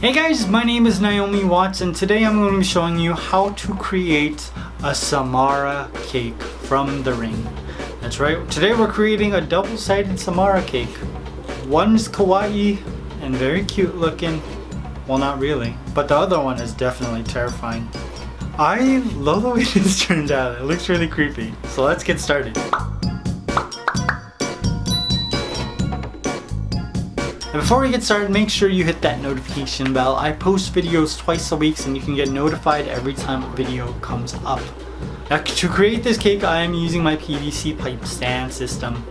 Hey guys, my name is Naomi Watts and today I'm going to be showing you how to create a Sumara cake from the ring. That's right, today we're creating a double-sided Sumara cake. One's kawaii and very cute looking, well not really, but the other one is definitely terrifying. I love the way this turned out, it looks really creepy. So let's get started. And before we get started, make sure you hit that notification bell. I post videos twice a week and you can get notified every time a video comes up. Now, to create this cake, I am using my PVC pipe stand system.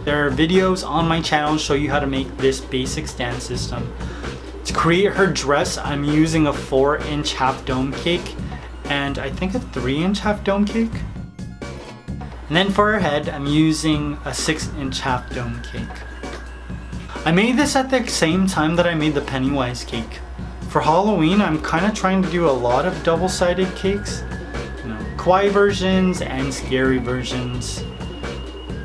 There are videos on my channel to show you how to make this basic stand system. To create her dress, I'm using a 4-inch half dome cake and I think a 3-inch half dome cake. And then for her head, I'm using a 6-inch half dome cake. I made this at the same time that I made the Pennywise cake. For Halloween, I'm kind of trying to do a lot of double-sided cakes. You know, kawaii versions and scary versions.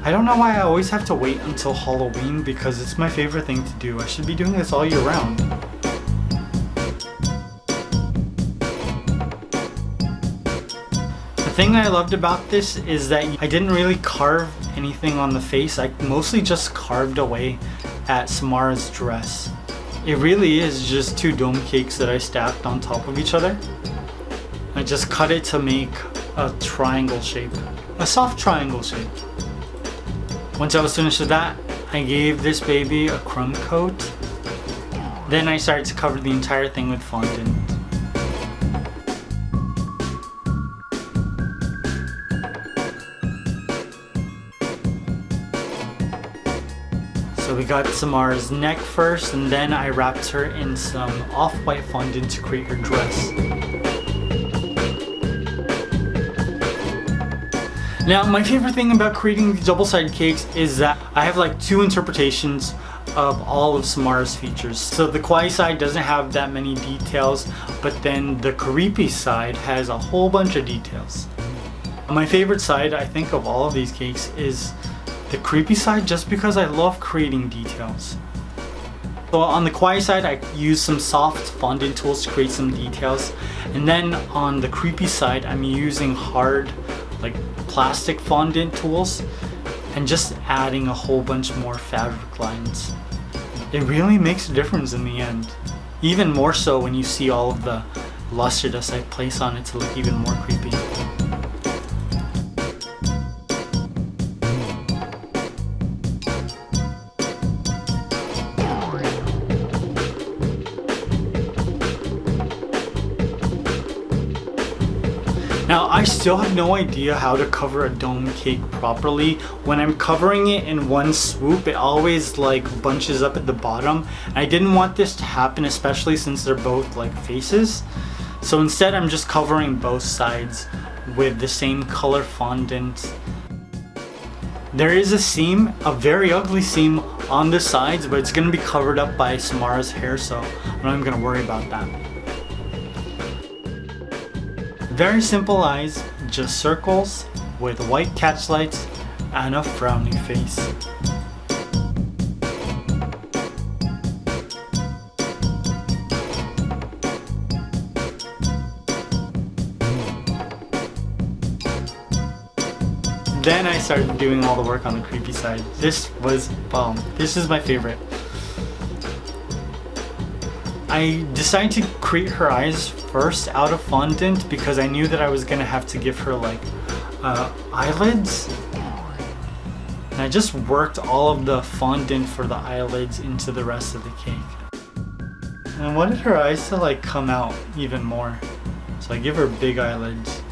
I don't know why I always have to wait until Halloween because it's my favorite thing to do. I should be doing this all year round. The thing I loved about this is that I didn't really carve anything on the face. I mostly just carved away at Sumara's dress. It really is just 2 dome cakes that I stacked on top of each other. I just cut it to make a triangle shape, a soft triangle shape. Once I was finished with that, I gave this baby a crumb coat. Then I started to cover the entire thing with fondant. So we got Sumara's neck first, and then I wrapped her in some off-white fondant to create her dress. Now, my favorite thing about creating these double-sided cakes is that I have like 2 interpretations of all of Sumara's features. So the kawaii side doesn't have that many details, but then the creepy side has a whole bunch of details. My favorite side, I think, of all of these cakes is the creepy side, just because I love creating details. So on the kawaii side, I use some soft fondant tools to create some details, and then on the creepy side, I'm using hard, like plastic fondant tools, and just adding a whole bunch more fabric lines. It really makes a difference in the end, even more so when you see all of the lustriness I place on it to look even more creepy. Now, I still have no idea how to cover a dome cake properly. When I'm covering it in one swoop, it always like bunches up at the bottom. I didn't want this to happen, especially since they're both like faces. So instead, I'm just covering both sides with the same color fondant. There is a seam, a very ugly seam on the sides, but it's going to be covered up by Sumara's hair, so I'm not even going to worry about that. Very simple eyes, just circles with white catch lights and a frowny face. Then I started doing all the work on the creepy side. This was bomb. This is my favorite. I decided to create her eyes first out of fondant because I knew that I was gonna have to give her like eyelids. And I just worked all of the fondant for the eyelids into the rest of the cake. And I wanted her eyes to like come out even more. So I give her big eyelids.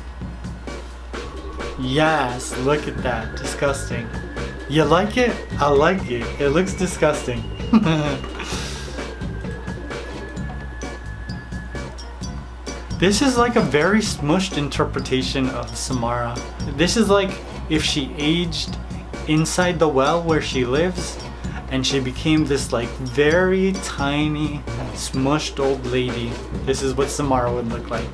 Yes, look at that, disgusting. You like it? I like it. It looks disgusting. This is like a very smushed interpretation of Sumara. This is like if she aged inside the well where she lives and she became this like very tiny, smushed old lady. This is what Sumara would look like.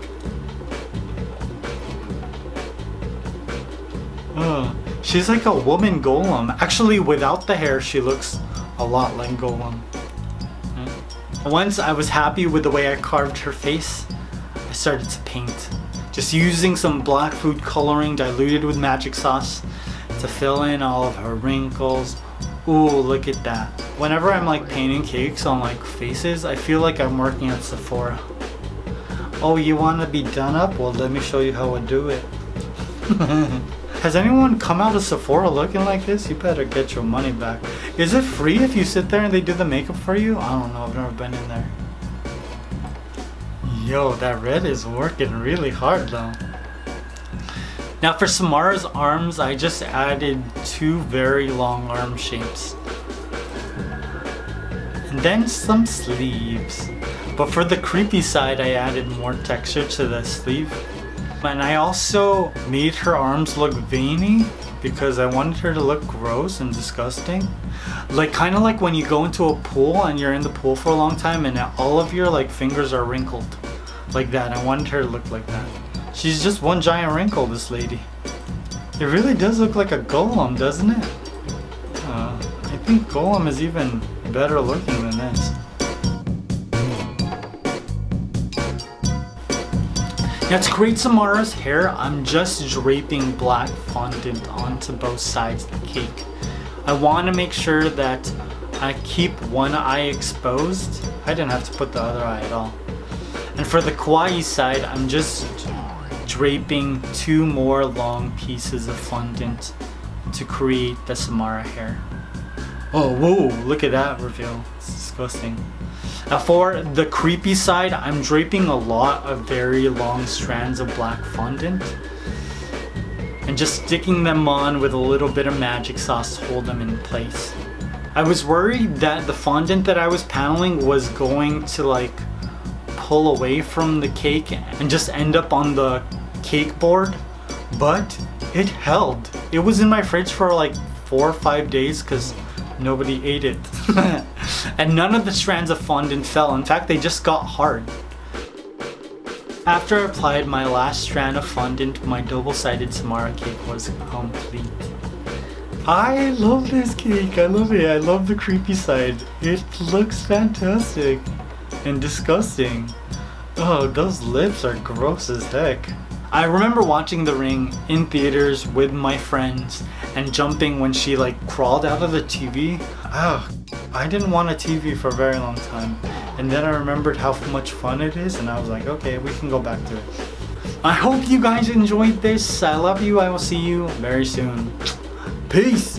She's like a woman golem. Actually, without the hair, she looks a lot like Golem. Once I was happy with the way I carved her face, I started to paint. Just using some black food coloring diluted with magic sauce to fill in all of her wrinkles. Ooh, look at that. Whenever I'm like painting cakes on like faces, I feel like I'm working at Sephora. Oh, you want to be done up? Well, let me show you how I do it. Has anyone come out of Sephora looking like this? You better get your money back. Is it free if you sit there and they do the makeup for you? I don't know, I've never been in there. Yo, that red is working really hard though. Now for Sumara's arms, I just added 2 very long arm shapes. And then some sleeves. But for the creepy side, I added more texture to the sleeve. And I also made her arms look veiny because I wanted her to look gross and disgusting. Like kind of like when you go into a pool and you're in the pool for a long time and all of your like fingers are wrinkled. Like that. I wanted her to look like that. She's just one giant wrinkle, this lady. It really does look like a golem, doesn't it? I think golem is even better looking than this. Now to create Sumara's hair, I'm just draping black fondant onto both sides of the cake. I want to make sure that I keep one eye exposed. I didn't have to put the other eye at all. And for the kawaii side, I'm just draping 2 more long pieces of fondant to create the Sumara hair. Oh, whoa, look at that reveal. It's disgusting. Now for the creepy side, I'm draping a lot of very long strands of black fondant and just sticking them on with a little bit of magic sauce to hold them in place. I was worried that the fondant that I was paneling was going to like pull away from the cake and just end up on the cake board, but it held. It was in my fridge for like 4 or 5 days because nobody ate it. And none of the strands of fondant fell. In fact, they just got hard. After I applied my last strand of fondant, my double-sided Sumara cake was complete. I love this cake. I love it. I love the creepy side. It looks fantastic and disgusting. Oh, those lips are gross as heck. I remember watching The Ring in theaters with my friends and jumping when she like crawled out of the TV. Oh, I didn't want a TV for a very long time. And then I remembered how much fun it is and I was like, okay, we can go back to it. I hope you guys enjoyed this. I love you. I will see you very soon. Peace.